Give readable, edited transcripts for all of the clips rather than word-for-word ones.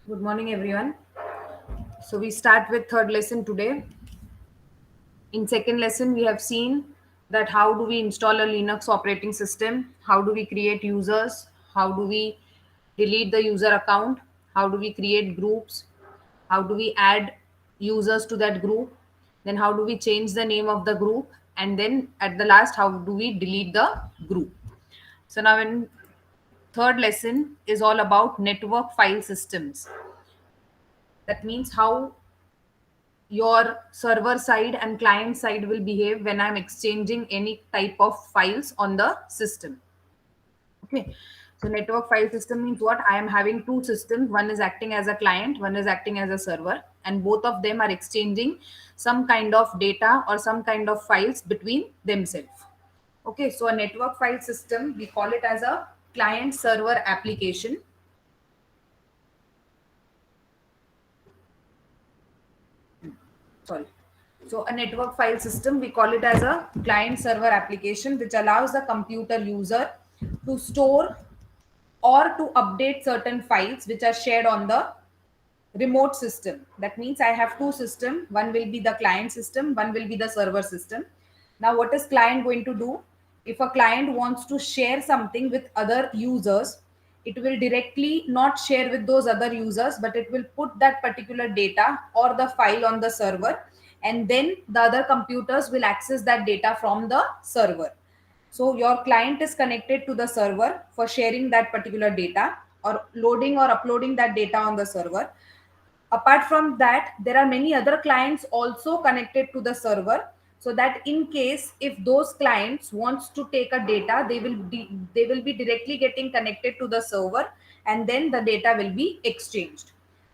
Good morning, everyone. So we start with third lesson today. In second lesson, we have seen that how do we install a Linux operating system, how do we create users, how do we delete the user account, how do we create groups, how do we add users to that group, then how do we change the name of the group, and then at the last, how do we delete the group. So now in third lesson is all about network file systems. That means how your server side and client side will behave when I'm exchanging any type of files on the system. Okay. So network file system means what? I am having two systems. One is acting as a client, one is acting as a server, and both of them are exchanging some kind of data or some kind of files between themselves. Okay. So a network file system, we call it as a client server application. Sorry. So a network file system, we call it as a client server application, which allows the computer user to store or to update certain files which are shared on the remote system. That means I have two systems. One will be the client system, one will be the server system. Now, what is client going to do? If a client wants to share something with other users, it will directly not share with those other users, but it will put that particular data or the file on the server, and then the other computers will access that data from the server. So your client is connected to the server for sharing that particular data or loading or uploading that data on the server. Apart from that, there are many other clients also connected to the server, so that in case if those clients wants to take a data, they will be directly getting connected to the server, and then the data will be exchanged.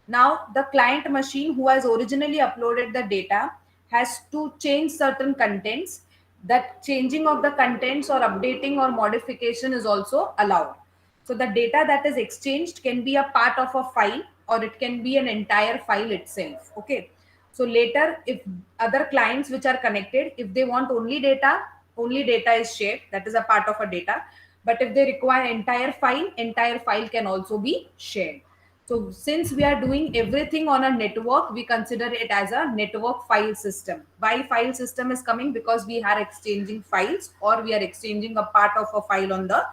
Now the client machine who has originally uploaded the data has to change certain contents. That changing of the contents or updating or modification is also allowed. So the data that is exchanged can be a part of a file or it can be an entire file itself. Okay. So later, if other clients which are connected, if they want only data is shared. That is a part of a data. But if they require entire file can also be shared. So since we are doing everything on a network, we consider it as a network file system. Why file system is coming? Because we are exchanging files or we are exchanging a part of a file on the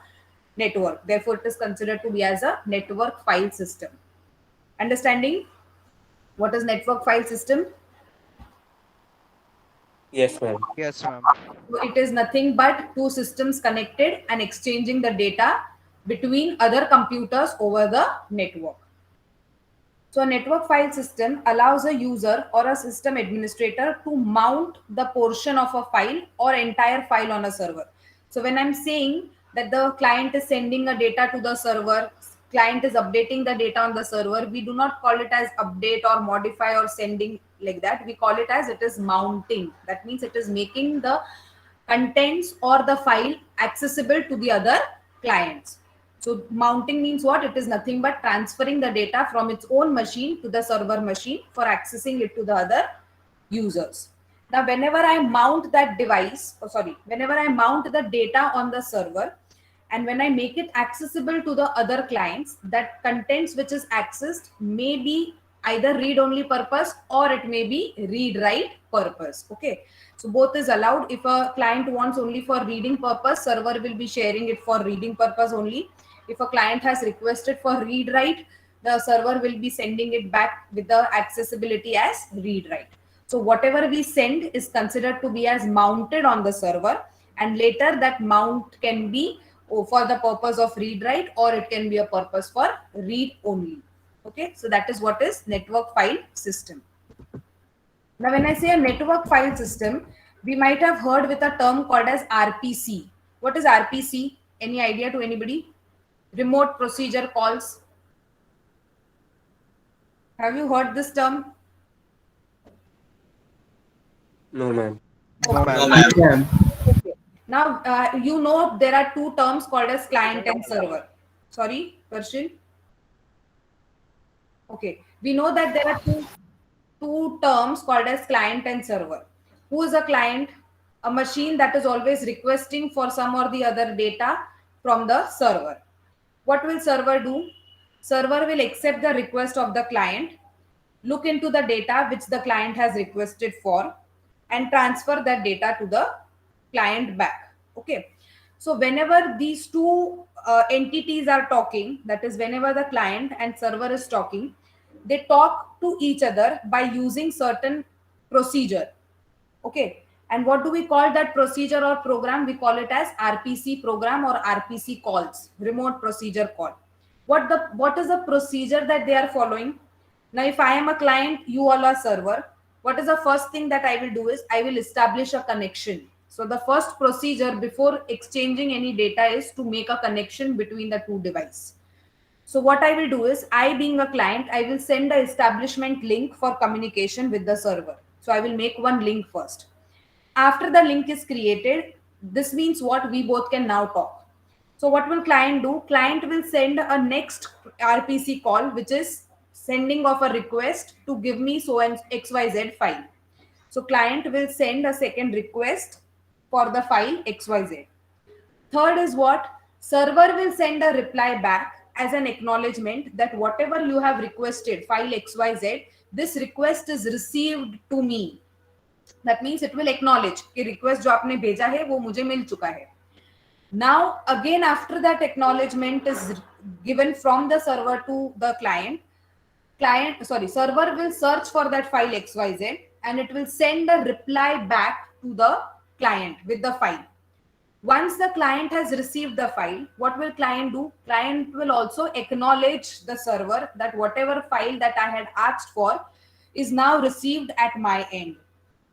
network. Therefore, it is considered to be as a network file system. Understanding what is network file system? Yes, ma'am. Yes, ma'am. So it is nothing but two systems connected and exchanging the data between other computers over the network. So a network file system allows a user or a system administrator to mount the portion of a file or entire file on a server. So when I'm saying that the client is sending a data to the server, client is updating the data on the server, we do not call it as update or modify or sending like that. We call it as it is mounting. That means it is making the contents or the file accessible to the other clients. So mounting means what? It is nothing but transferring the data from its own machine to the server machine for accessing it to the other users. Now, whenever I mount that device, whenever I mount the data on the server, and when I make it accessible to the other clients, that contents which is accessed may be either read only purpose or it may be read write purpose. Okay. So both is allowed. If a client wants only for reading purpose, server will be sharing it for reading purpose only. If a client has requested for read write, the server will be sending it back with the accessibility as read write. So whatever we send is considered to be as mounted on the server, and later that mount can be for the purpose of read write or it can be a purpose for read only. Okay, so that is what is network file system. Now, when I say a network file system, we might have heard with a term called as RPC. What is RPC? Any idea to anybody? Remote procedure calls. Have you heard this term? No, ma'am. No, Okay. ma'am. Yeah. Okay. Now, you know there are two terms called as client and server. Sorry, Varshin? Okay. We know that there are two terms called as client and server. Who is a client? A machine that is always requesting for some or the other data from the server. What will server do? Server will accept the request of the client, look into the data which the client has requested for, and transfer that data to the client back. Okay. So whenever these two entities are talking, that is whenever the client and server is talking, they talk to each other by using certain procedure. Okay. And what do we call that procedure or program? We call it as RPC program or RPC calls, remote procedure call. What is the procedure that they are following? Now, if I am a client, you all are server, what is the first thing that I will do is I will establish a connection. So the first procedure before exchanging any data is to make a connection between the two devices. So what I will do is, I being a client, I will send a establishment link for communication with the server. So I will make one link first. After the link is created, this means what? We both can now talk. So what will client do? Client will send a next RPC call, which is sending of a request to give me so and XYZ file. So client will send a second request for the file XYZ. Third is what? Server will send a reply back as an acknowledgement that whatever you have requested, file XYZ, this request is received to me. That means it will acknowledge कि request जो आपने भेजा है वो मुझे मिल चुका है. Now again, after that acknowledgement is given from the server to the server will search for that file XYZ and it will send a reply back to the client with the file. Once the client has received the file, what will client do? Client will also acknowledge the server that whatever file that I had asked for is now received at my end.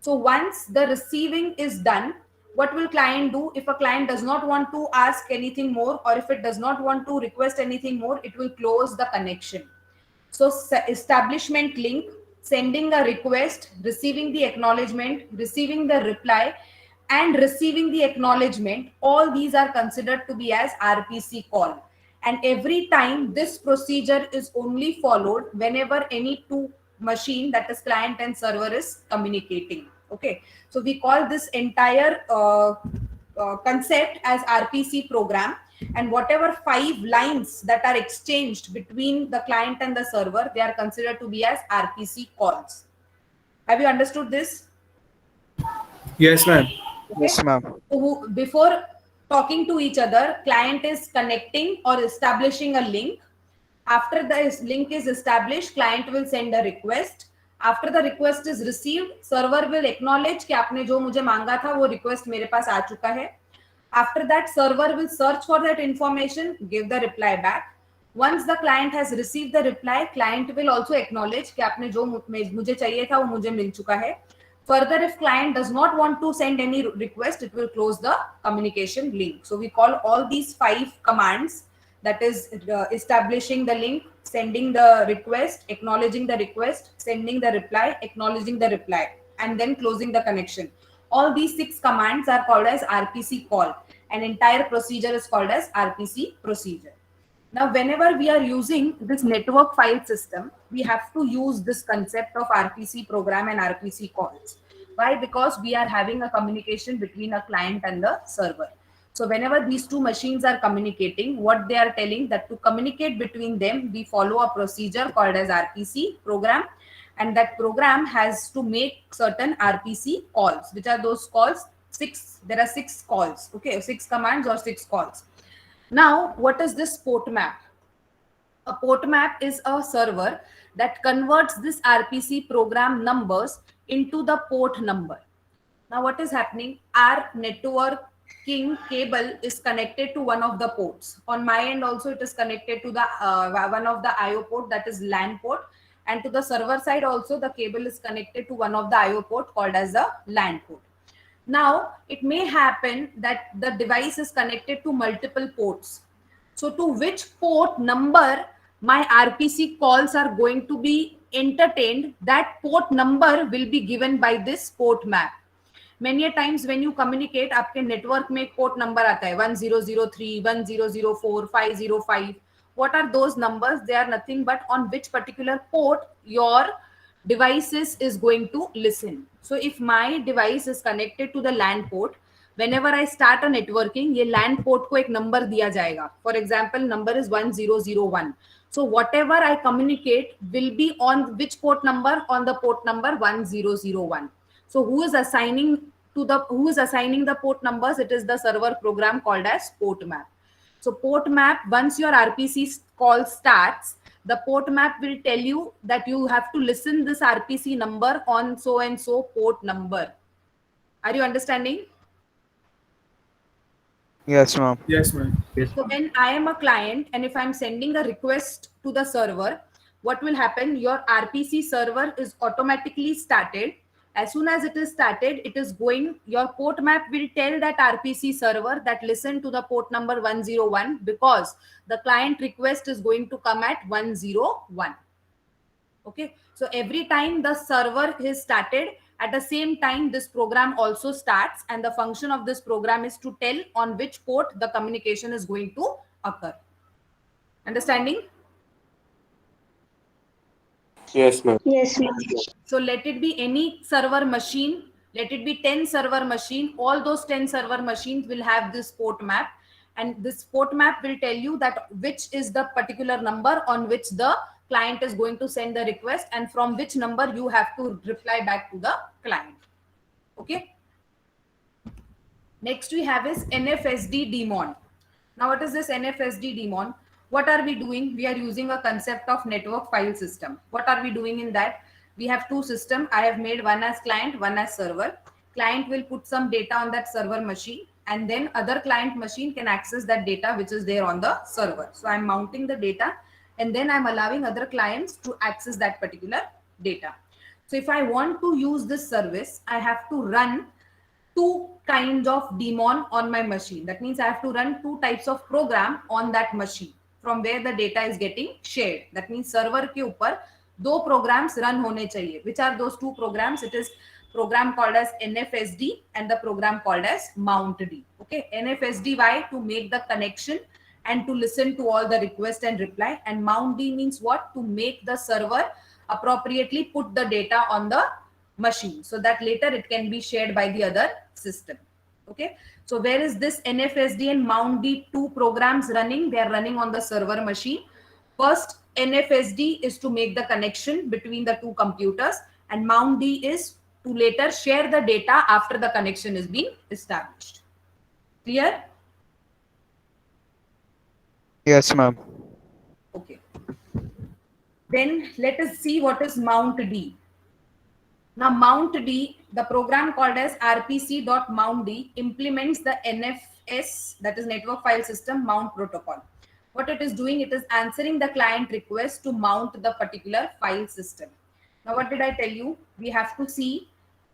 So once the receiving is done, what will client do? If a client does not want to ask anything more, or if it does not want to request anything more, it will close the connection. So establishment link, sending a request, receiving the acknowledgement, receiving the reply, and receiving the acknowledgement, all these are considered to be as RPC call. And every time this procedure is only followed whenever any two machine, that is client and server, is communicating. Okay, so we call this entire concept as RPC program, and whatever 5 lines that are exchanged between the client and the server, they are considered to be as RPC calls. Have you understood this? Yes, ma'am. Okay. Yes, ma'am. So before talking to each other, client is connecting or establishing a link. After the link is established, client will send a request. After the request is received, server will acknowledge कि आपने जो मुझे मांगा था वो request मेरे पास आ चुका है. After that, server will search for that information, give the reply back. Once the client has received the reply, client will also acknowledge कि आपने जो मुझे चाहिए था वो मुझे मिल चुका है. Further, if client does not want to send any request, it will close the communication link. So we call all these 5 commands, that is establishing the link, sending the request, acknowledging the request, sending the reply, acknowledging the reply, and then closing the connection. All these 6 commands are called as RPC call. An entire procedure is called as RPC procedure. Now, whenever we are using this network file system, we have to use this concept of RPC program and RPC calls. Why? Because we are having a communication between a client and the server. So whenever these two machines are communicating, what they are telling that to communicate between them, we follow a procedure called as RPC program. And that program has to make certain RPC calls. Which are those calls? 6. There are 6 calls. Okay, 6 commands or 6 calls. Now, what is this port map? A port map is a server that converts this RPC program numbers into the port number. Now, what is happening? Our networking cable is connected to one of the ports. On my end also, it is connected to the one of the IO port, that is LAN port. And to the server side also, the cable is connected to one of the IO port called as the LAN port. Now, it may happen that the device is connected to multiple ports. So to which port number my RPC calls are going to be entertained, that port number will be given by this port map. Many a times when you communicate, आपके network में port number आता है 1003, 1004, 505. What are those numbers? They are nothing but on which particular port your devices is going to listen. So if my device is connected to the LAN port, whenever I start a networking, ये LAN port को एक number दिया जाएगा. For example, number is 1001. So whatever I communicate will be on which port number? On the port number 1001. So who is assigning the port numbers? It is the server program called as port map. So port map, once your RPC call starts, the port map will tell you that you have to listen this RPC number on so and so port number. Are you understanding? Yes, ma'am. Yes, ma'am. So when I am a client and if I'm sending a request to the server, what will happen? Your RPC server is automatically started. As soon as it is started, it is going, your port map will tell that RPC server that listen to the port number 101 because the client request is going to come at 101. Okay. So every time the server is started, at the same time, this program also starts, and the function of this program is to tell on which port the communication is going to occur. Understanding? Yes, ma'am. Yes, ma'am. So let it be any server machine, let it be 10 server machine, all those 10 server machines will have this port map, and this port map will tell you that which is the particular number on which the client is going to send the request and from which number you have to reply back to the client. Okay. Next we have is NFSD daemon. Now what is this NFSD daemon? What are we doing? We are using a concept of network file system. What are we doing in that? We have two systems. I have made one as client, one as server. Client will put some data on that server machine, and then other client machine can access that data which is there on the server. So I'm mounting the data, and then I'm allowing other clients to access that particular data. So if I want to use this service, I have to run two kinds of daemon on my machine. That means I have to run two types of program on that machine from where the data is getting shared. That means server के ऊपर दो programs run होने चाहिए. Which are those two programs? It is program called as NFSD and the program called as MountD. Okay, NFSD why? To make the connection and to listen to all the request and reply, and MountD means what? To make the server appropriately put the data on the machine so that later it can be shared by the other system. Okay, so where is this NFSD and MountD two programs running? They are running on the server machine. First, NFSD is to make the connection between the two computers, and MountD is to later share the data after the connection is being established. Clear? Yes, ma'am. Okay. Then let us see what is MountD. Now MountD, the program called as rpc.mountd implements the NFS, that is network file system mount protocol. What it is doing, it is answering the client request to mount the particular file system. Now what did I tell you? We have to see,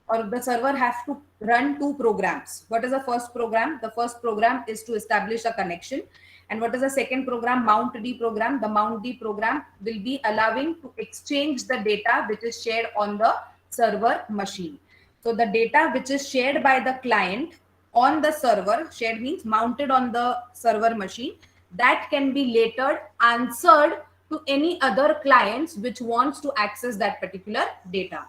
or the server has to run two programs. What is the first program? The first program is to establish a connection. And what is the second program? MountD program. The MountD program will be allowing to exchange the data which is shared on the server machine. So the data which is shared by the client on the server, shared means mounted on the server machine, that can be later answered to any other clients which wants to access that particular data.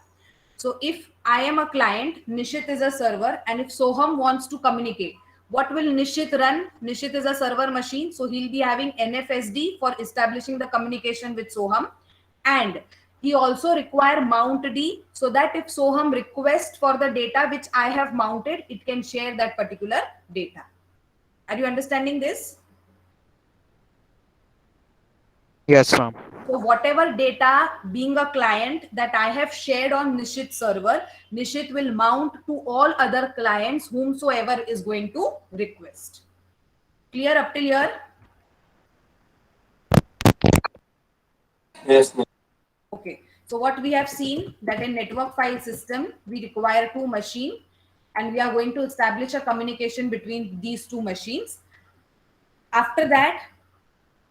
So if I am a client, Nishit is a server, and if Soham wants to communicate, what will Nishit run? Nishit is a server machine, so he'll be having NFSD for establishing the communication with Soham, and he also require MountD so that if Soham requests for the data which I have mounted, it can share that particular data. Are you understanding this? Yes, ma'am. So whatever data being a client that I have shared on Nishit server, Nishit will mount to all other clients whomsoever is going to request. Clear up till here? Yes, ma'am. Okay. So what we have seen that in network file system, we require two machines, and we are going to establish a communication between these two machines. After that,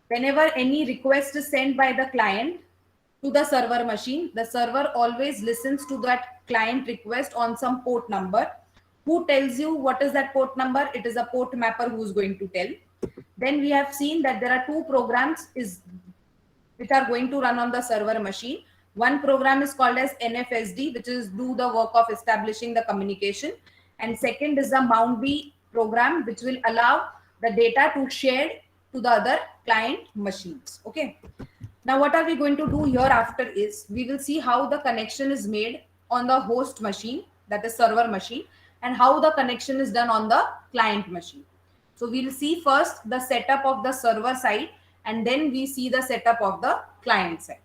whenever any request is sent by the client to the server machine, the server always listens to that client request on some port number. Who tells you what is that port number? It is a port mapper who is going to tell. Then we have seen that there are two programs which are going to run on the server machine. One program is called as NFSD, which is do the work of establishing the communication. And second is the MountD program which will allow the data to share to the other client machines. Okay. Now what are we going to do hereafter is we will see how the connection is made on the host machine, that is server machine, and how the connection is done on the client machine. So we'll see first the setup of the server side, and then we see the setup of the client side.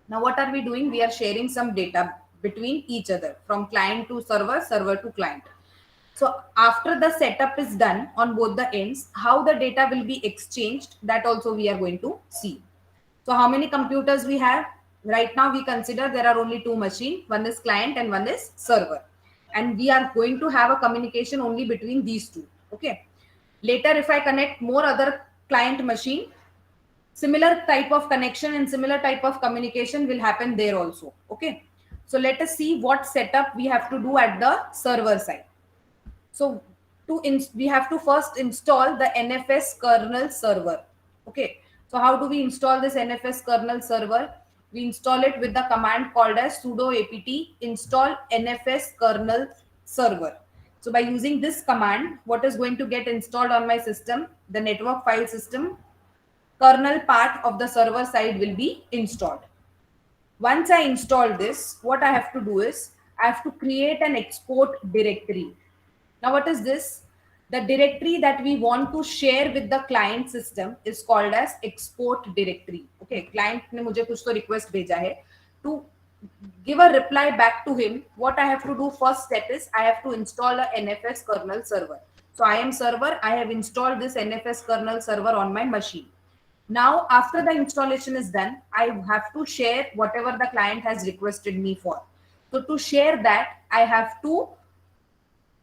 Now what are we doing? We are sharing some data between each other from client to server, server to client. So after the setup is done on both the ends, how the data will be exchanged, that also we are going to see. So how many computers we have? Right now we consider there are only two machines. One is client and one is server. And we are going to have a communication only between these two. Okay. Later, if I connect more other client machine, similar type of connection and similar type of communication will happen there also. Okay. So let us see what setup we have to do at the server side. So we have to first install the NFS kernel server. Okay. So how do we install this NFS kernel server? We install it with the command called as sudo apt install NFS kernel server. So by using this command, what is going to get installed on my system? The network file system kernel part of the server side will be installed. Once I install this, what I have to do is I have to create an export directory. Now, what is this? The directory that we want to share with the client system is called as export directory. Okay, client ने मुझे कुछ तो request भेजा है. To give a reply back to him, what I have to do first step is I have to install a NFS kernel server. So I am server, I have installed this NFS kernel server on my machine. Now, after the installation is done, I have to share whatever the client has requested me for. So to share that, I have to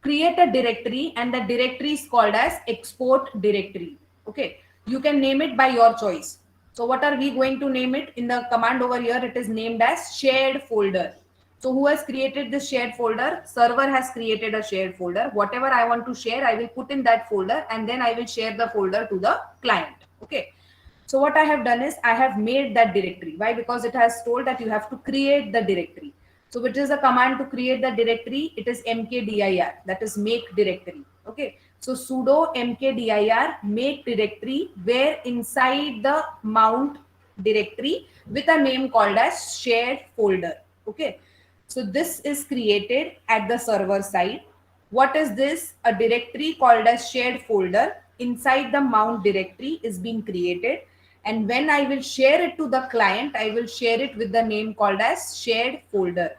create a directory, and the directory is called as export directory. Okay, you can name it by your choice. So what are we going to name it? In the command over here, it is named as shared folder. So who has created this shared folder? Server has created a shared folder. Whatever I want to share, I will put in that folder, and then I will share the folder to the client. Okay. So what I have done is I have made that directory. Why? Because it has told that you have to create the directory. So which is the command to create the directory? It is mkdir, that is make directory. Okay. So sudo mkdir make directory, where inside the mount directory with a name called as shared folder. Okay. So this is created at the server side. What is this? A directory called as shared folder inside the mount directory is being created. And when I will share it to the client, I will share it with the name called as shared folder.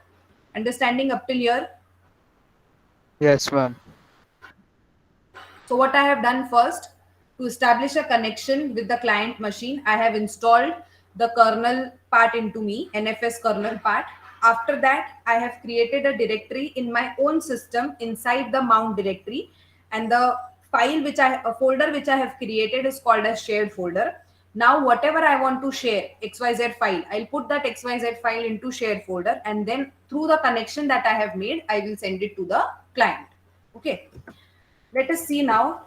Understanding up till here? Yes, ma'am. So what I have done first, to establish a connection with the client machine, I have installed the kernel part into me, NFS kernel part. After that, I have created a directory in my own system inside the mount directory, and the file a folder which I have created is called as shared folder. Now, whatever I want to share, XYZ file, I'll put that XYZ file into shared folder, and then through the connection that I have made, I will send it to the client. Okay. Let us see now.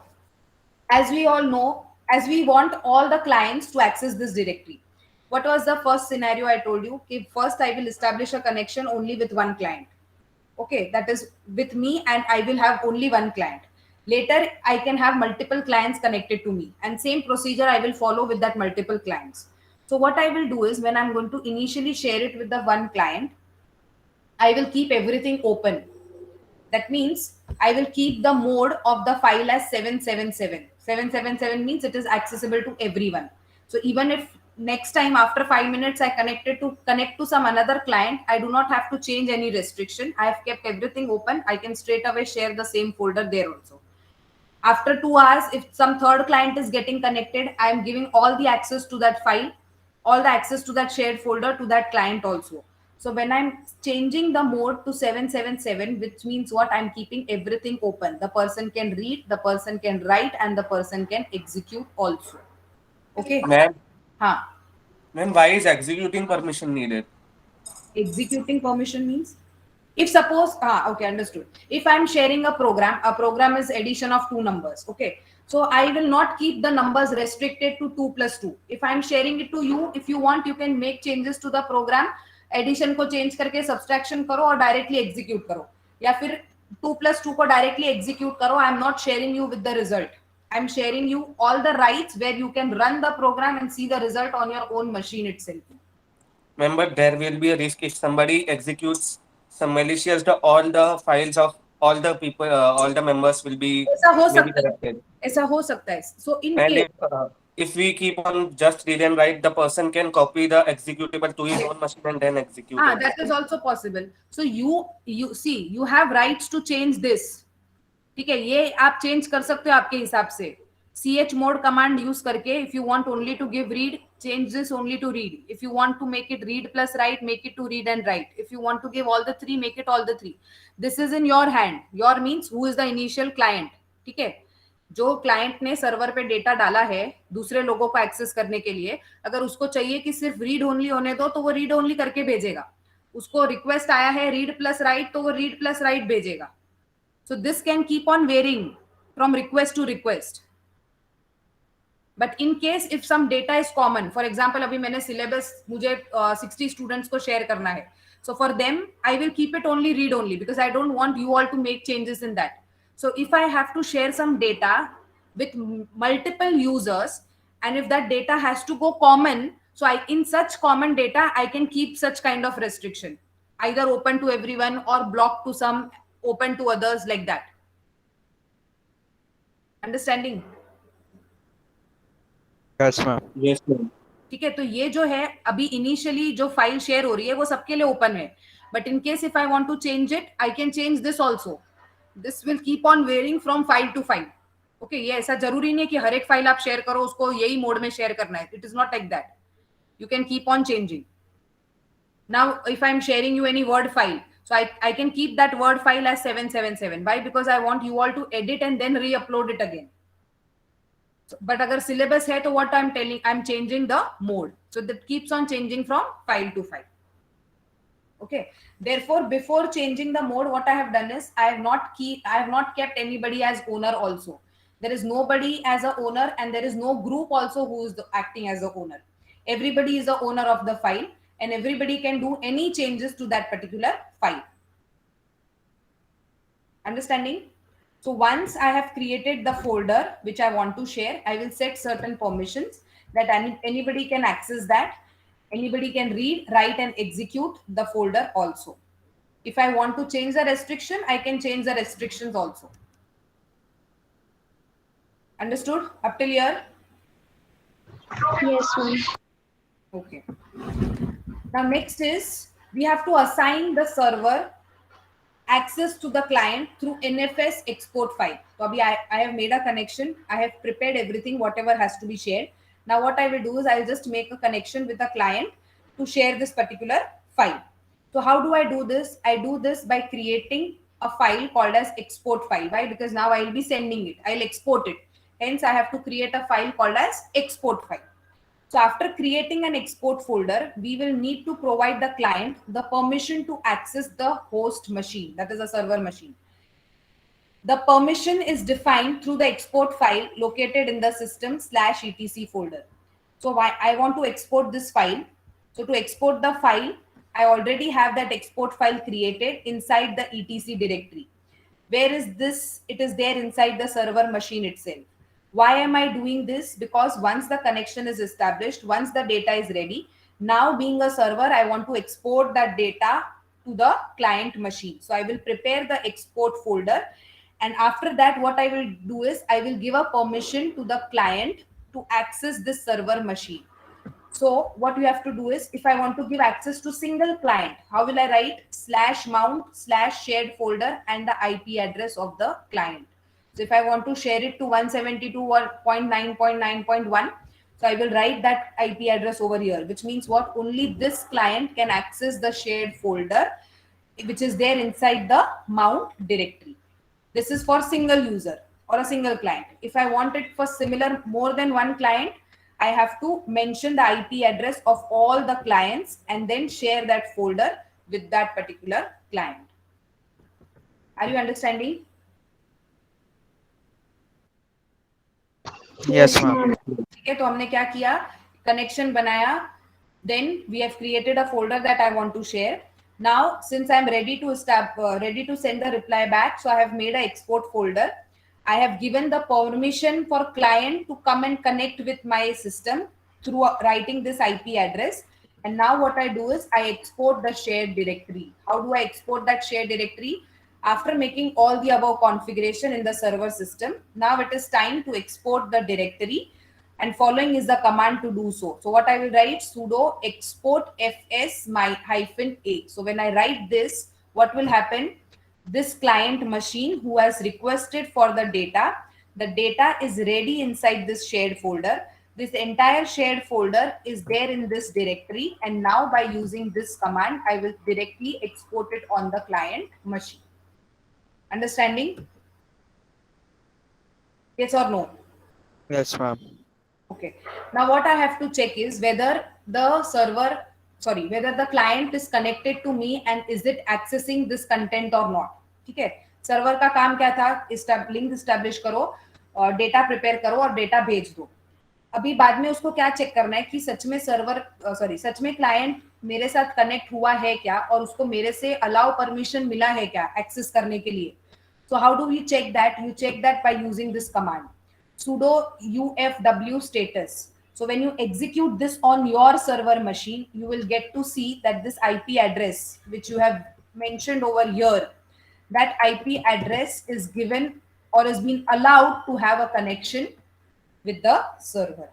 As we all know, as we want all the clients to access this directory, what was the first scenario I told you? Okay, first I will establish a connection only with one client. Okay, that is with me, and I will have only one client. Later, I can have multiple clients connected to me, and same procedure I will follow with that multiple clients. So what I will do is, when I'm going to initially share it with the one client, I will keep everything open. That means I will keep the mode of the file as 777. 777 means it is accessible to everyone. So even if next time after 5 minutes I connect to some another client, I do not have to change any restriction. I have kept everything open. I can straight away share the same folder there also. After 2 hours, if some third client is getting connected, I am giving all the access to that file, all the access to that shared folder to that client also. So when I'm changing the mode to 777, which means what? I'm keeping everything open. The person can read, the person can write, and the person can execute also. Okay. Ma'am, Ma'am, why is executing permission needed? Executing permission means? If suppose, okay, understood. If I'm sharing a program is addition of two numbers. Okay. So I will not keep the numbers restricted to 2 plus 2. If I'm sharing it to you, if you want, you can make changes to the program. Addition को change करके subtraction करो और directly execute करो, या फिर 2+2 को directly execute करो. I am not sharing you with the result. I am sharing you all the rights where you can run the program and see the result on your own machine itself. Remember, there will be a risk if somebody executes some malicious, all the files of all the people, all the members will be ऐसा हो maybe सकता है. corrupted. ऐसा हो सकता है. So in And case if we keep on just read and write, the person can copy the executable to his own machine and then execute it. that is also possible. So you see, you have rights to change this. ठीक है, ये आप change कर सकते हो आपके हिसाब से. chmod कमांड यूज करके, if you want only to give read, change this only to read. If you want to make it read plus write, make it to read and write. If you want to give all the three, make it all the three. This is in your hand. Your means who is the initial client. ठीक है, जो client ने server पे data डाला है दूसरे लोगों को एक्सेस करने के लिए, अगर उसको चाहिए कि सिर्फ रीड ओनली होने दो तो वो रीड ओनली करके भेजेगा. उसको रिक्वेस्ट आया है रीड प्लस राइट तो वो रीड प्लस राइट भेजेगा. So this can keep on varying from request to request. But in case if some data is common, for example, अभी मैंने syllabus मुझे 60 students को share करना है. So for them, I will keep it only read only because I don't want you all to make changes in that. So if I have to share some data with multiple users, and if that data has to go common, so in such common data, I can keep such kind of restriction, either open to everyone or block to some, open to others, like that. Understanding? Yes, ma'am. Yes, ma'am. ठीक है, तो ये जो है अभी initially जो file share हो रही है वो सबके लिए ओपन है. But in case if I want to change it, I can change this also. This will keep on varying from file to file. Okay, ये ऐसा जरूरी नहीं है कि हर एक फाइल आप शेयर करो उसको यही मोड में शेयर करना है. It is not like that. You can keep on changing. Now if I am sharing you any word file, so I can keep that word file as 777. Why? Because I want you all to edit and then re-upload it again. So, but agar syllabus hai, to what I'm telling, I'm changing the mode. So that keeps on changing from file to file. Okay. Therefore, before changing the mode, what I have done is I have not kept anybody as owner also. There is nobody as a owner and there is no group also who is acting as a owner. Everybody is the owner of the file and everybody can do any changes to that particular file. Understanding? So once I have created the folder which I want to share, I will set certain permissions that anybody can access that. Anybody can read, write and execute the folder also. If I want to change the restriction, I can change the restrictions also. Understood? Up till here? Yes, ma'am. Okay. Now next is we have to assign the server access to the client through NFS export file. So I have made a connection. I have prepared everything, whatever has to be shared. Now what I will do is I will just make a connection with the client to share this particular file. So how do I do this? I do this by creating a file called as export file. Why? Because now I will be sending it. I'll export it. Hence I have to create a file called as export file. So after creating an export folder, we will need to provide the client the permission to access the host machine, that is a server machine. The permission is defined through the export file located in the system/etc folder. So I want to export this file. So to export the file, I already have that export file created inside the etc directory. Where is this? It is there inside the server machine itself. Why am I doing this? Because once the connection is established, once the data is ready, now being a server, I want to export that data to the client machine. So I will prepare the export folder. And after that, what I will do is I will give a permission to the client to access this server machine. So what you have to do is, if I want to give access to single client, how will I write? /mount/shared folder and the IP address of the client. So if I want to share it to 172.9.9.1, so I will write that IP address over here, which means what? Only this client can access the shared folder, which is there inside the mount directory. This is for single user or a single client. If I want it for similar more than one client, I have to mention the IP address of all the clients and then share that folder with that particular client. Are you understanding? Yes, ma'am. ठीक है, तो हमने क्या किया? Connection बनाया. Then we have created a folder that I want to share. Now, since I'm ready to send the reply back, so I have made an export folder. I have given the permission for client to come and connect with my system through writing this IP address. And now what I do is I export the shared directory. How do I export that shared directory? After making all the above configuration in the server system, now it is time to export the directory, and following is the command to do so. So what I will write, sudo export fs my hyphen a. So when I write this, what will happen? This client machine who has requested for the data is ready inside this shared folder. This entire shared folder is there in this directory, and now by using this command, I will directly export it on the client machine. Understanding? Yes or no? Yes, ma'am. Okay. Now what I have to check is whether the client is connected to me and is it accessing this content or not. ठीक है. Server का काम क्या था? Link establish करो, data prepare करो और data भेज दो. अभी बाद में उसको क्या चेक करना है कि सच में क्लाइंट मेरे साथ कनेक्ट हुआ है क्या और उसको मेरे से अलाउ परमिशन मिला है क्या एक्सेस करने के लिए. So how do we check that? You check that by using this command, sudo ufw status. So when you execute this on your server machine, you will get to see that this IP address which you have mentioned over here, that IP address is given or is being allowed to have a connection with the server.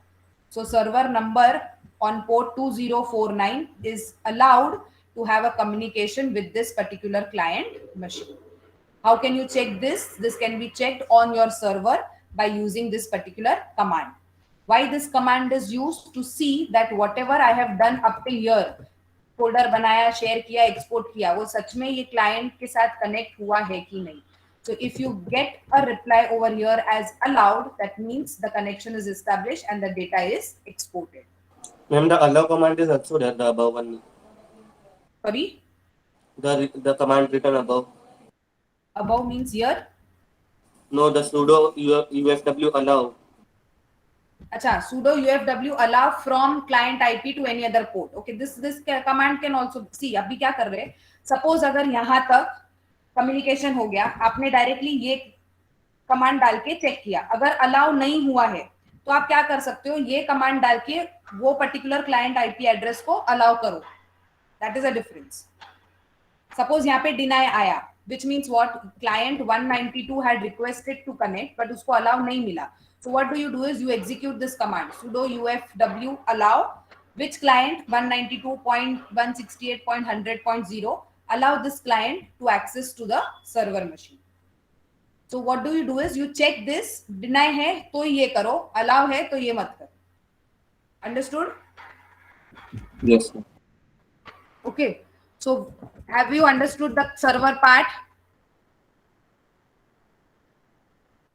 So server number on port 2049 is allowed to have a communication with this particular client machine. How can you check this? This can be checked on your server by using this particular command. Why this command is used? To see that whatever I have done up till here, folder बनाया, share किया, export किया, वो सच में ये client के साथ connect हुआ है कि नहीं. So if you get a reply over here as allowed, that means the connection is established and the data is exported. Ma'am, the allow command is also there, the above one. Sorry? The command written above. Above means here? No, the sudo ufw allow. Acha, sudo ufw allow from client IP to any other port. Okay, this command can also see. अभी क्या कर रहे हैं? Suppose अगर यहाँ तक communication हो गया, आपने डायरेक्टली ये कमांड डाल के चेक किया, अगर अलाउ नहीं हुआ है तो आप क्या कर सकते हो, ये कमांड डाल के वो पर्टिकुलर क्लाइंट आईपी एड्रेस को अलाउ करो. That is a difference. Suppose यहाँ पे डिनाई आया, which means what? Client 192 had requested to connect, but उसको अलाउ नहीं मिला. So what do? You is you execute this command, sudo ufw allow which client 192.168.100.0, allow this client to access to the server machine. So what do? You is you check this, deny है तो ये करो, allow है तो ये मत करो. Understood? Yes, sir. Okay. So have you understood the server part?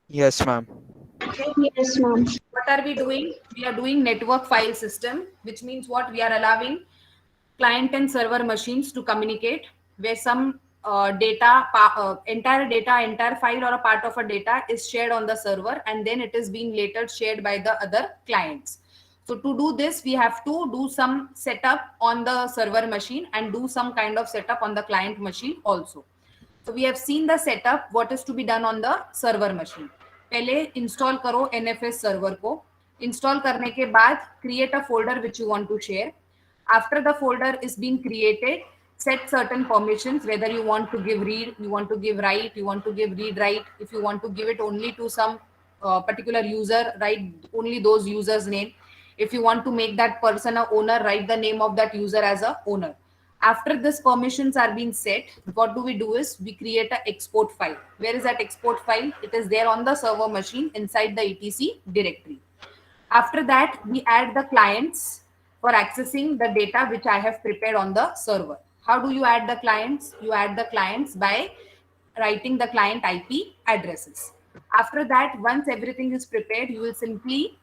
Yes, ma'am. Yes, ma'am. What are we doing? We are doing network file system, which means what? We are allowing client and server machines to communicate, where some entire file or a part of a data is shared on the server, and then it is being later shared by the other clients. So to do this, we have to do some setup on the server machine and do some kind of setup on the client machine also. So we have seen the setup, what is to be done on the server machine. पहले install करो NFS server को. Install करने के बाद create a folder which you want to share. After the folder is being created, set certain permissions, whether you want to give read, you want to give write, you want to give read write. If you want to give it only to some particular user, write only those users' name. If you want to make that person a owner, write the name of that user as a owner. After this permissions are being set, what do? Is we create an export file. Where is that export file? It is there on the server machine inside the etc directory. After that, we add the clients for accessing the data which I have prepared on the server. How do you add the clients? You add the clients by writing the client IP addresses. After that, once everything is prepared, you will simply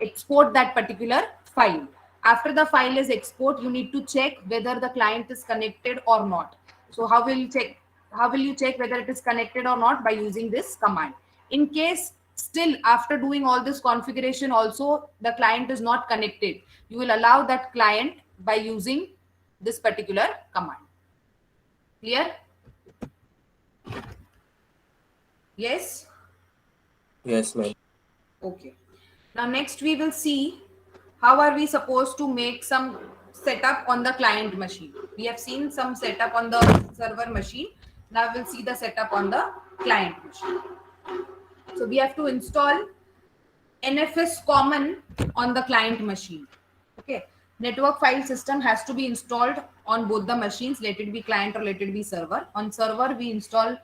export that particular file. After the file is export, you need to check whether the client is connected or not. So how will you check? How will you check whether it is connected or not? By using this command. In case still after doing all this configuration also the client is not connected, you will allow that client by using this particular command. Clear? Yes? Yes, ma'am. Okay. Now next we will see how are we supposed to make some setup on the client machine. We have seen some setup on the server machine. Now we'll see the setup on the client machine. So we have to install NFS common on the client machine. Okay. Network file system has to be installed on both the machines, let it be client or let it be server. On server, we install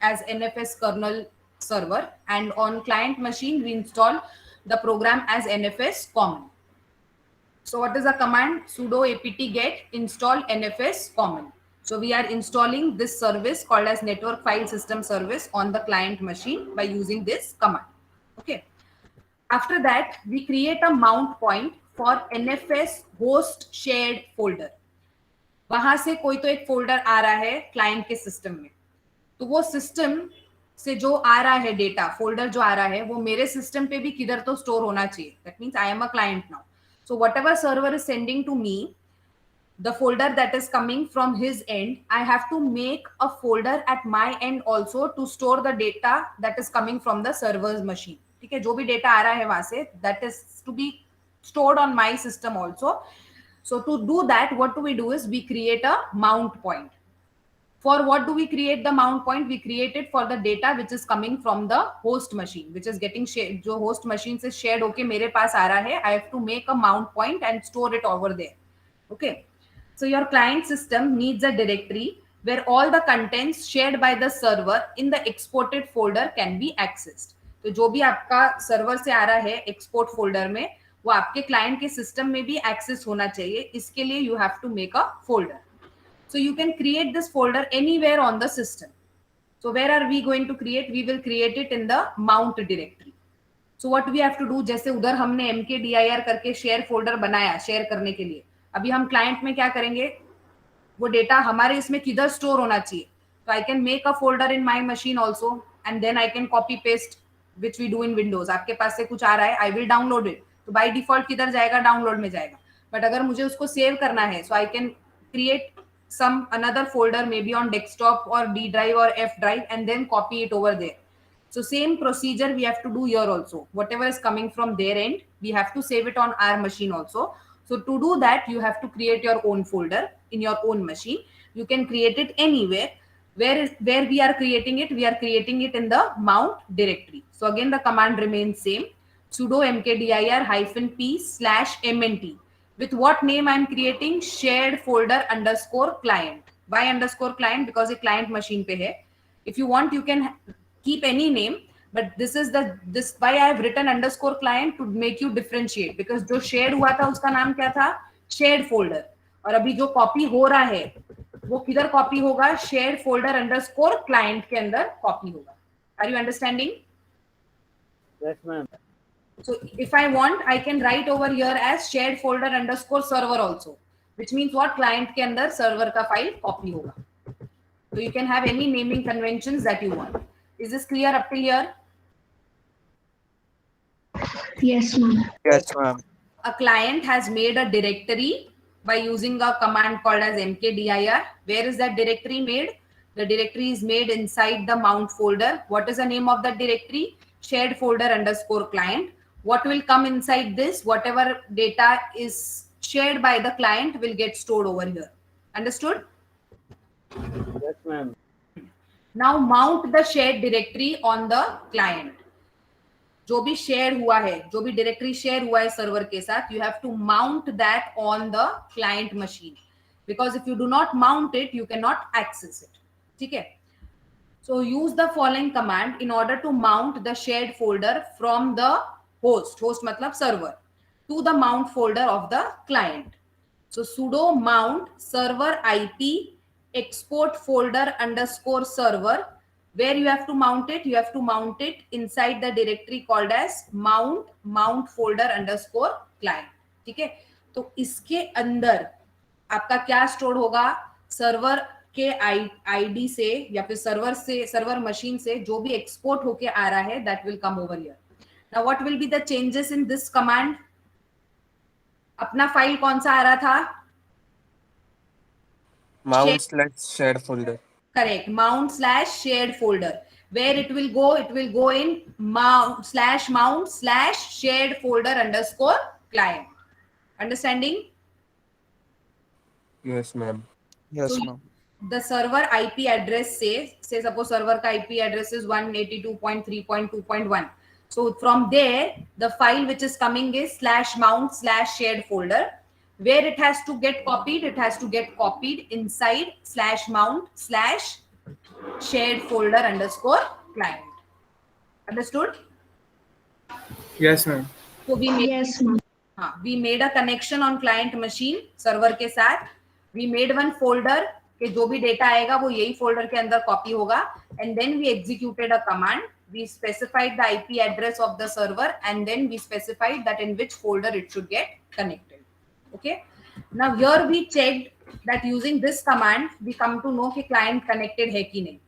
as NFS kernel server, and on client machine, we install the program as NFS common. So what is the command? Sudo apt get install NFS common. So we are installing this service called as network file system service on the client machine by using this command. Okay. After that, we create a mount point for NFS host shared folder. वहां से कोई तो एक folder आ रहा है client के system में, तो वो सिस्टम से जो आ रहा है डेटा, फोल्डर जो आ रहा है वो मेरे सिस्टम पे भी किधर तो स्टोर होना चाहिए. That means I am a client now. So whatever server is sending to me, the folder that is coming from his end, I have to make a folder at my end also to store the data that is coming from the server's machine. ठीक है, जो भी data आ रहा है वहां से, that is to be stored on my system also. So to do that, what do we do is we create a mount point. For what do we create the mount point? We create it for the data which is coming from the host machine, which is getting shared. जो host machine से shared होके मेरे पास आ रहा है, I have to make a mount point and store it over there. Okay. So your client system needs a directory where all the contents shared by the server in the exported folder can be accessed. तो जो भी आपका server से आ रहा है export folder में, वो आपके क्लाइंट के सिस्टम में भी एक्सेस होना चाहिए. इसके लिए you have to make a folder. So you can create this folder anywhere on the system. So where are we going to create? We will create it in the mount directory. So what we have to do, जैसे उधर हमने mkdir करके share folder बनाया share करने के लिए, अभी हम क्लाइंट में क्या करेंगे, वो डेटा हमारे इसमें किधर स्टोर होना चाहिए. तो I can make a folder in my machine also and then I can copy paste which we do in Windows. आपके पास से कुछ आ रहा है, आई विल डाउनलोड इट, तो बाय डिफॉल्ट किधर जाएगा, डाउनलोड में जाएगा. बट अगर मुझे उसको सेव करना है, so I can create some another folder maybe on desktop or D drive or F drive and then copy it over there. So same procedure we have to do here also. Whatever is coming from their end, we have to save it on our machine also. So to do that, you have to create your own folder in your own machine. You can create it anywhere. Where we are creating it, we are creating it in the mount directory. So again, the command remains same. Sudo mkdir-p/mnt. With what name I am creating? Shared folder underscore client. Why underscore client? Because a client machine पे है. If you want, you can keep any name, but this why I have written underscore client to make you differentiate. Because जो shared हुआ था उसका नाम क्या था? Shared folder. और अभी जो copy हो रहा है वो किधर copy होगा? Shared folder underscore client के अंदर copy होगा. Are you understanding? Yes, ma'am. So if I want, I can write over here as shared folder underscore server also, which means what? Client के अंदर server का file copy होगा. So you can have any naming conventions that you want. Is this clear up till here? Yes, ma'am. Yes, ma'am. A client has made a directory by using a command called as mkdir. Where is that directory made? The directory is made inside the mount folder. What is the name of that directory? Shared folder underscore client. What will come inside this? Whatever data is shared by the client will get stored over here. Understood? Yes, ma'am. Now mount the shared directory on the client. जो भी share हुआ है, जो भी directory share हुआ है server के साथ, you have to mount that on the client machine. Because if you do not mount it, you cannot access it. ठीक है? So use the following command in order to mount the shared folder from the host मतलब server, to the mount folder of the client. So sudo mount server IP export folder underscore server. Where you have to mount it? You have to mount it inside the directory called as mount folder underscore client. ठीक है? तो इसके अंदर आपका क्या store होगा? Server के ID से या फिर सर्वर मशीन से जो भी एक्सपोर्ट होके आ रहा है, that will come over here. Now what will be the changes in this command? अपना फाइल कौन सा आ रहा था? Mount slash shared folder. Correct. Mount slash shared folder. Where it will go in mount slash shared folder underscore client. Understanding? Yes, ma'am. Yes, So ma'am. the server IP address say suppose server ka IP address is 182.3.2.1. So from there, the file which is coming is slash mount slash shared folder. Where it has to get copied, it has to get copied inside slash mount slash shared folder underscore client. Understood? Yes, ma'am. So Yes, ma'am. we made a connection on client machine server के साथ. We made one folder कि जो भी data आएगा वो यही folder के अंदर copy होगा. And then we executed a command. We specified the IP address of the server and then we specified that in which folder it should get connected. Okay. Now here we checked that using this command we come to know कि client connected है कि नहीं.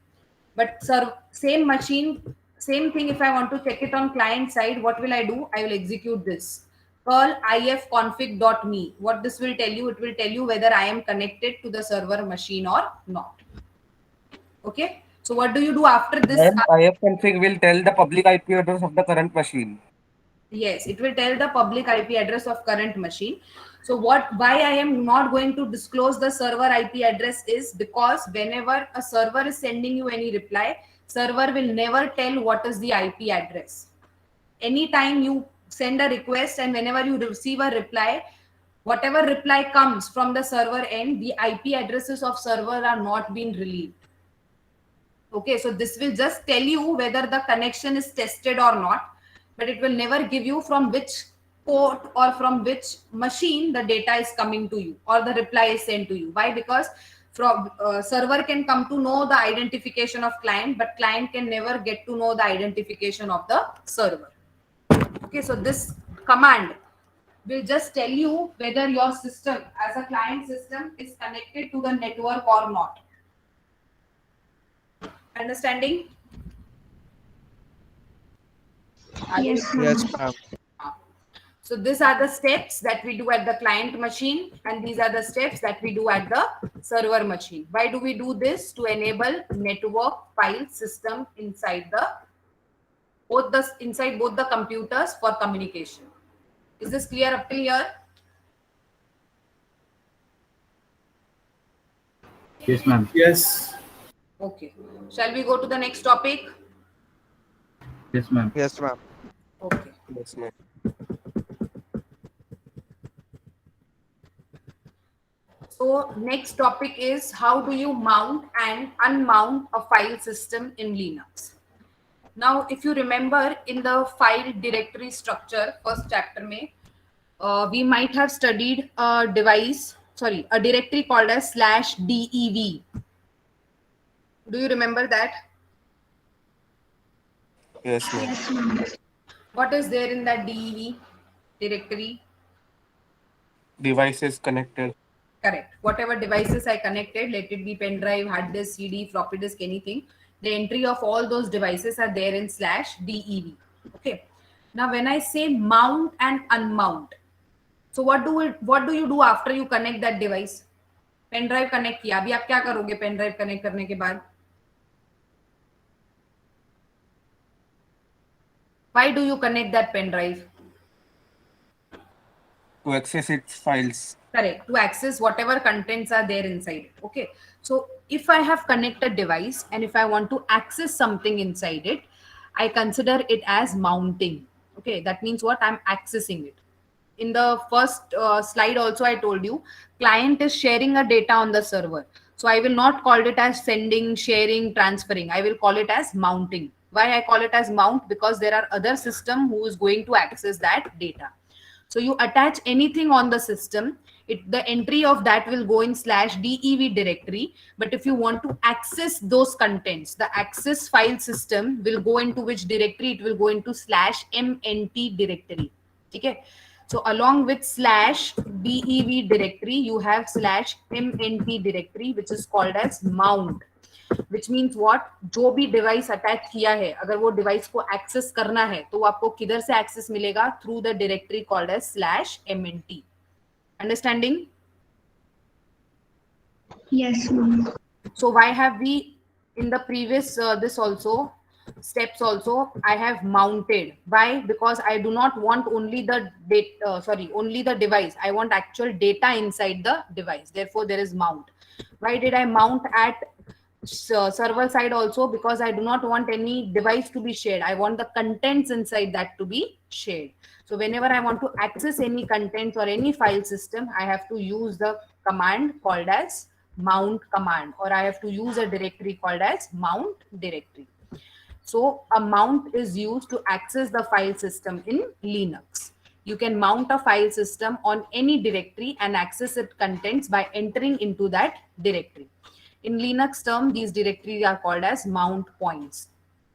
But sir, same machine, same thing. If I want to check it on client side, what will I do? I will execute this curl ifconfig.me. What this will tell you? It will tell you whether I am connected to the server machine or not. Okay. So what do you do after this? And ifconfig will tell the public IP address of the current machine. Yes, it will tell the public IP address of current machine. So why I am not going to disclose the server IP address is because whenever a server is sending you any reply, server will never tell what is the IP address. Anytime you send a request and whenever you receive a reply, whatever reply comes from the server end, the IP addresses of server are not being relieved. Okay, so this will just tell you whether the connection is tested or not, but it will never give you from which port or from which machine the data is coming to you or the reply is sent to you. Why? Because from server can come to know the identification of client, but client can never get to know the identification of the server. Okay, so this command will just tell you whether your system as a client system is connected to the network or not. Understanding? Yes, ma'am. Yes, ma'am. So these are the steps that we do at the client machine and these are the steps that we do at the server machine. Why do we do this? To enable network file system inside both the computers for communication. Is this clear up till here? Yes, ma'am. Yes. Okay. Shall we go to the next topic? Yes, ma'am. Yes, ma'am. Okay. Yes, ma'am. So next topic is how do you mount and unmount a file system in Linux. Now, if you remember in the file directory structure, first chapter mein, we might have studied a directory called as /dev. Do you remember that? Yes, ma'am. Yes, ma'am. What is there in that dev directory? Devices connected. Correct. Whatever devices I connected, let it be pen drive, hard disk, CD, floppy disk, anything. The entry of all those devices are there in /dev. Okay. Now, when I say mount and unmount, so what do you do after you connect that device? Pen drive connect किया. अभी आप क्या करोगे pen drive connect करने के बाद? Why do you connect that pen drive? To access its files. Correct. To access whatever contents are there inside. Okay. So if I have connected device and if I want to access something inside it, I consider it as mounting. Okay. That means what? I'm accessing it. In the first slide also I told you, client is sharing a data on the server. So I will not call it as sending, sharing, transferring. I will call it as mounting. Why I call it as mount? Because there are other system who is going to access that data. So you attach anything on the system, the entry of that will go in /dev directory. But if you want to access those contents, the access file system will go into which directory? It will go into /mnt directory. Okay. So along with /dev directory, you have /mnt directory, which is called as mount. Which means what? जो भी device attach किया है, अगर वो device को access करना है तो आपको किधर से एक्सेस मिलेगा? Through the directory called as /mnt. Understanding? Yes, ma'am. So why have we in the previous this also steps also I have mounted? Why? Because I do not want only the data, only the device. I want actual data inside the device. Therefore, there is mount. Why did I mount at server side also? Because I do not want any device to be shared. I want the contents inside that to be shared. So whenever I want to access any contents or any file system, I have to use the command called as mount command, or I have to use a directory called as mount directory. So a mount is used to access the file system in Linux. You can mount a file system on any directory and access its contents by entering into that directory. In Linux term, these directories are called as mount points.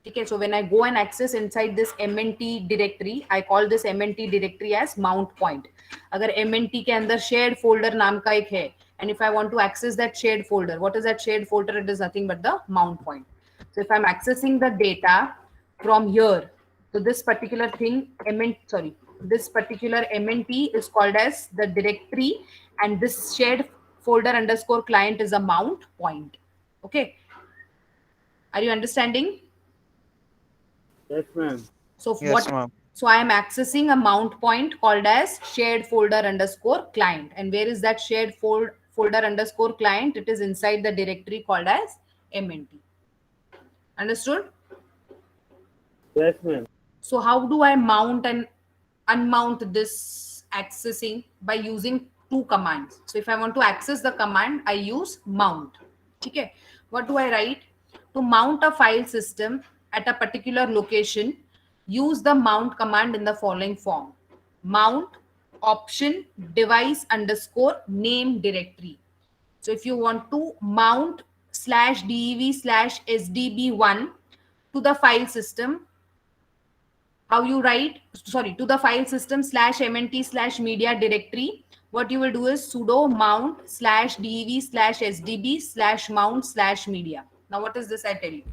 Okay, so when I go and access inside this mnt directory, I call this mnt directory as mount point. अगर mnt के अंदर shared folder नाम का एक है, and if I want to access that shared folder, what is that shared folder? It is nothing but the mount point. So if I'm accessing the data from here, so this particular thing, this particular mnt is called as the directory, and this shared folder underscore client is a mount point. Okay, are you understanding? Yes, ma'am. So Yes, what? ma'am. So I am accessing a mount point called as shared folder underscore client. And where is that shared folder underscore client? It is inside the directory called as mnt. Understood? Yes, ma'am. So how do I mount and unmount this accessing? By using two commands. So if I want to access the command, I use mount. Okay. What do I write? To mount a file system at a particular location, use the mount command in the following form. Mount option device underscore name directory. So if you want to mount /dev/sdb1 to the file system, how you write, to the file system /mnt/media directory, what you will do is sudo mount /dev/sdb/mount/media. Now what is this? I tell you,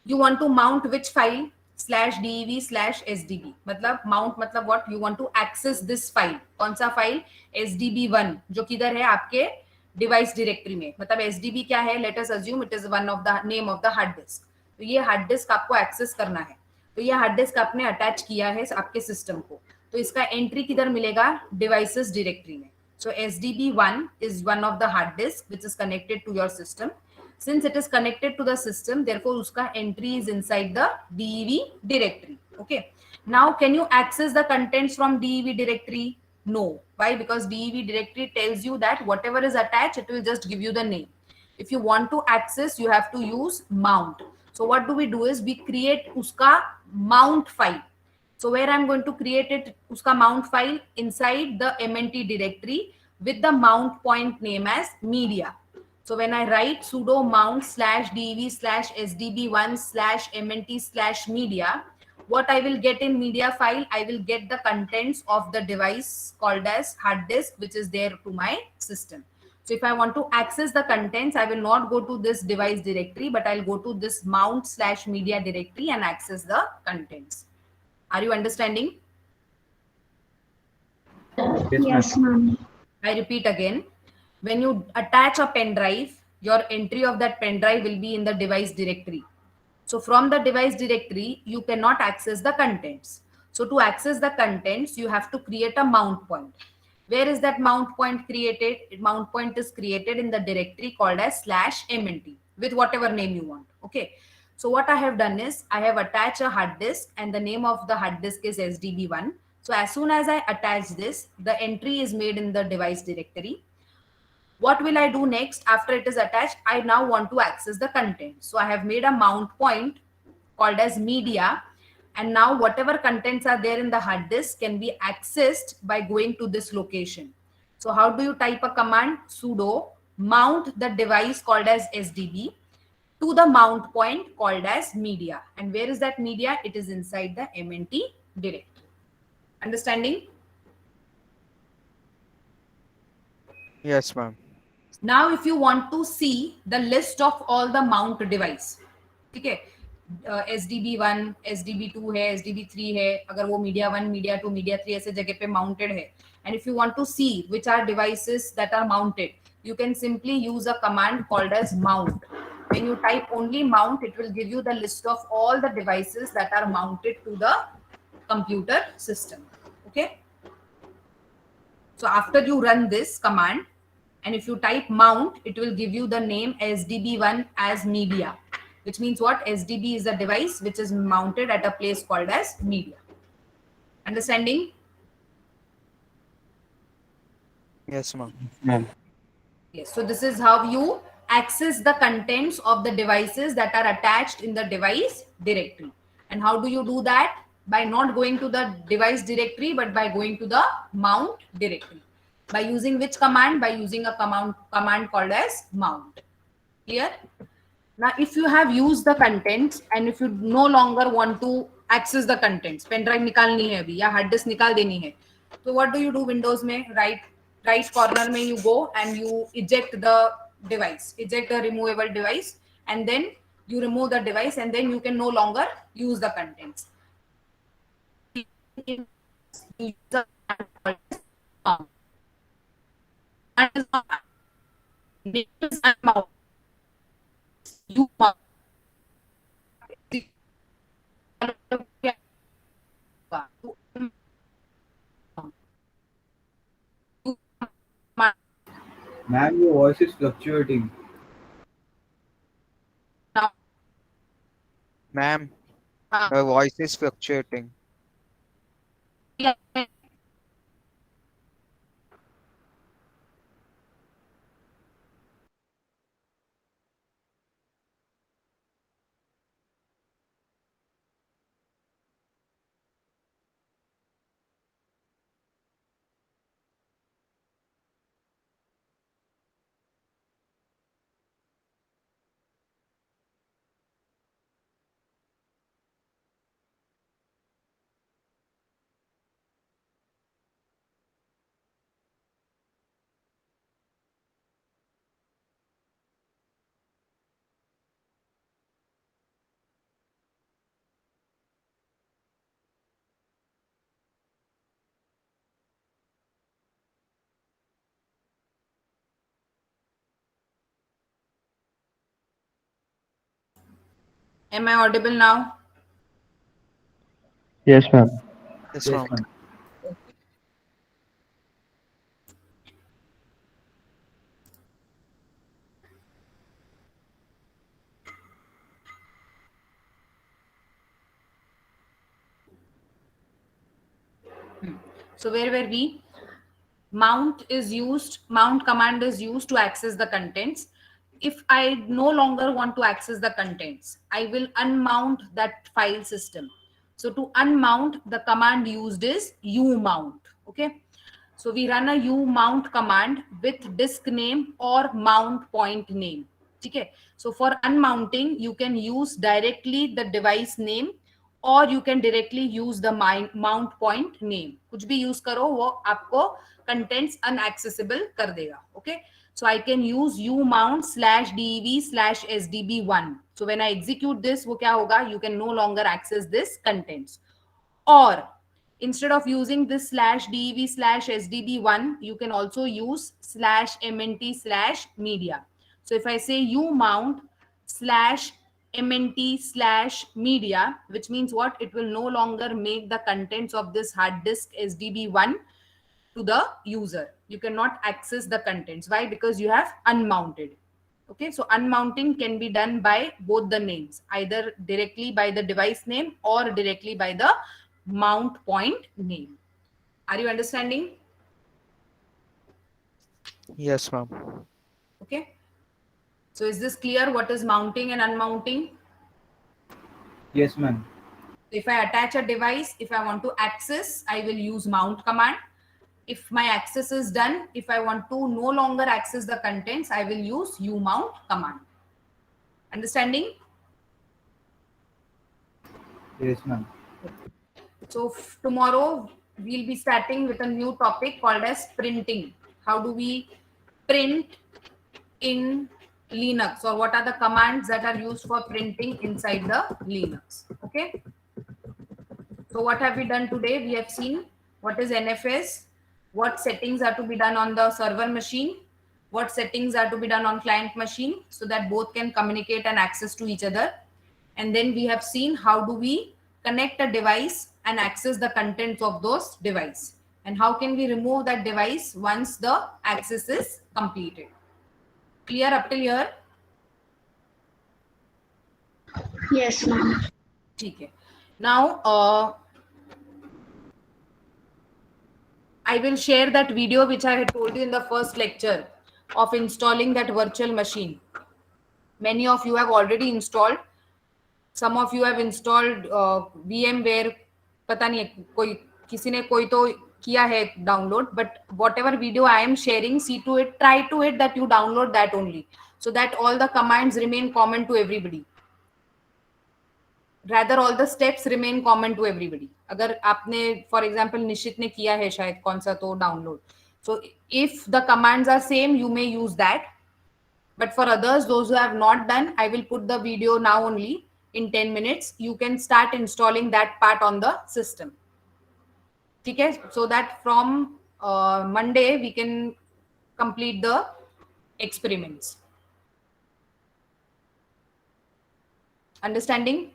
you want to mount which file? /dev/sdb. मतलब mount मतलब what? You want to access this file. कौन सा file? sdb1 जो किधर है आपके device directory में. मतलब sdb क्या है? Let us assume it is one of the name of the hard disk. तो ये हार्ड डिस्क आपको एक्सेस करना है. तो ये हार्ड डिस्क आपने अटैच किया है आपके सिस्टम को. तो इसका एंट्री किधर मिलेगा? डिवाइसेस डायरेक्टरी में. So sdb1 is one of the hard disk which is connected to your system. Since it is connected to the system, therefore uska entry is inside the dev directory. Okay. Now can you access the contents from dev directory? No. Why? Because dev directory tells you that whatever is attached, it will just give you the name. If you want to access, you have to use mount. So what do? Is we create uska mount file. So where I'm going to create it, uska mount file inside the mnt directory with the mount point name as media. So when I write sudo mount /dev/sdb1/mnt/media, what I will get in media file? I will get the contents of the device called as hard disk, which is there to my system. So if I want to access the contents, I will not go to this device directory, but I'll go to this mount/media directory and access the contents. Are you understanding? Yes, ma'am. I repeat again. When you attach a pen drive, your entry of that pen drive will be in the device directory. So from the device directory, you cannot access the contents. So to access the contents, you have to create a mount point. Where is that mount point created? Mount point is created in the directory called as /mnt with whatever name you want. Okay. So what I have done is I have attached a hard disk and the name of the hard disk is sdb1. So as soon as I attach this, the entry is made in the device directory. What will I do next after it is attached? I now want to access the content. So I have made a mount point called as media. And now whatever contents are there in the hard disk can be accessed by going to this location. So how do you type a command? Sudo mount the device called as SDB to the mount point called as media. And where is that media? It is inside the MNT directory. Understanding? Yes, ma'am. Now if you want to see the list of all the mount device, okay, SDB1, SDB2 है, SDB3 है, अगर वो media 1, media 2, media 3 ऐसे जगह पे mounted है, and if you want to see which are devices that are mounted, you can simply use a command called as mount. When you type only mount, it will give you the list of all the devices that are mounted to the computer system. Okay. So after you run this command, and if you type mount, it will give you the name SDB1 as media, which means what? SDB is a device which is mounted at a place called as media. Understanding? Yes, ma'am. Ma'am. Yes. So this is how you access the contents of the devices that are attached in the device directory. And how do you do that? By not going to the device directory, but by going to the mount directory. By using which command? By using a command called as mount. Clear? Now, if you have used the contents and if you no longer want to access the contents, pen drive निकालनी है अभी या hard disk निकाल देनी है, तो what do you do? Windows में right corner में you go and you eject the device, eject the removable device, and then you remove the device, and then you can no longer use the contents. You Ma'am, your voice is fluctuating. Ma'am, your voice is fluctuating. Am I audible now? Yes, ma'am. Yes, Yes, ma'am. ma'am. So where were we? Mount command is used to access the contents. If I no longer want to access the contents, I will unmount that file system. So to unmount, the command used is umount. Okay. So we run a umount command with disk name or mount point name. Okay. So for unmounting, you can use directly the device name or you can directly use the mount point name. कुछ भी use करो वो आपको contents unaccessible कर देगा. Okay. So I can use umount /dev/sdb1. So when I execute this, वो क्या होगा? You can no longer access this contents. Or instead of using this /dev/sdb1, you can also use /mnt/media. So if I say umount /mnt/media, which means what? It will no longer make the contents of this hard disk SDB1 to the user. You cannot access the contents. Why? Because you have unmounted. Okay, so unmounting can be done by both the names, either directly by the device name or directly by the mount point name. Are you understanding? Yes, ma'am. Okay. So is this clear what is mounting and unmounting? Yes, ma'am. If I attach a device, if I want to access, I will use mount command. If my access is done, if I want to no longer access the contents, I will use umount command. Understanding? Yes, ma'am. So tomorrow we'll be starting with a new topic called as printing. How do we print in Linux, or what are the commands that are used for printing inside the Linux? Okay. So what have we done today? We have seen what is NFS, what settings are to be done on the server machine. what settings are to be done on client machine so that both can communicate and access to each other. And then we have seen how do we connect a device and access the contents of those device, and how can we remove that device once the access is completed. Clear up till here? Yes, ma'am. ठीक है. Now I will share that video which I had told you in the first lecture of installing that virtual machine. Many of you have already installed. Some of you have installed VMware. पता नहीं है कोई किसी ने कोई तो किया है download. But whatever video I am sharing, see to it, try to it that you download that only, so that all the commands remain common to everybody. Rather all the steps remain common to everybody. अगर आपने for example निशित ने किया है शायद कौन सा तो download, so if the commands are same you may use that, but for others, those who have not done, I will put the video now only in 10 minutes. You can start installing that part on the system. Okay, so that from Monday we can complete the experiments. Understanding?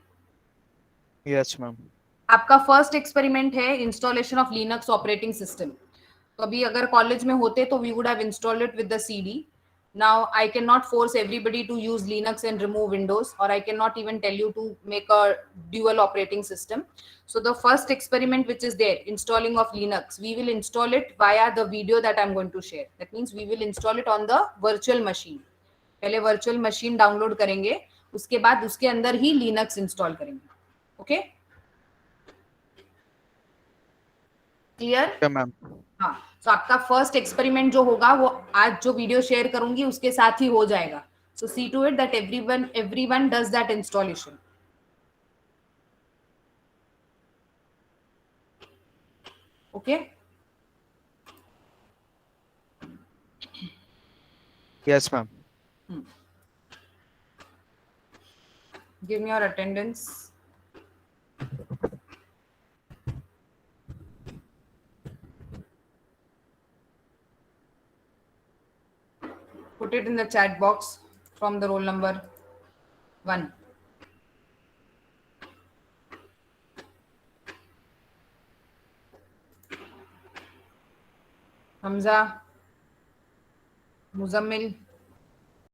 Yes, ma'am. आपका first experiment है installation of Linux operating system. तो अभी अगर college में होते तो we would have installed it with the CD. Now I cannot force everybody to use Linux and remove Windows, or I cannot even tell you to make a dual operating system. So the first experiment which is there, installing of Linux, we will install it via the video that I'm going to share. That means we will install it on the virtual machine. पहले virtual machine download करेंगे, उसके बाद उसके अंदर ही Linux install करेंगे. Okay? Clear? Yeah, ma'am. हाँ, तो आपका फर्स्ट एक्सपेरिमेंट जो होगा वो आज जो वीडियो शेयर करूंगी उसके साथ ही हो जाएगा. So see to it that everyone does that installation. Okay? Yes, ma'am. Give me your attendance. Put it in the chat box from the roll number 1. Hamza, Muzammil.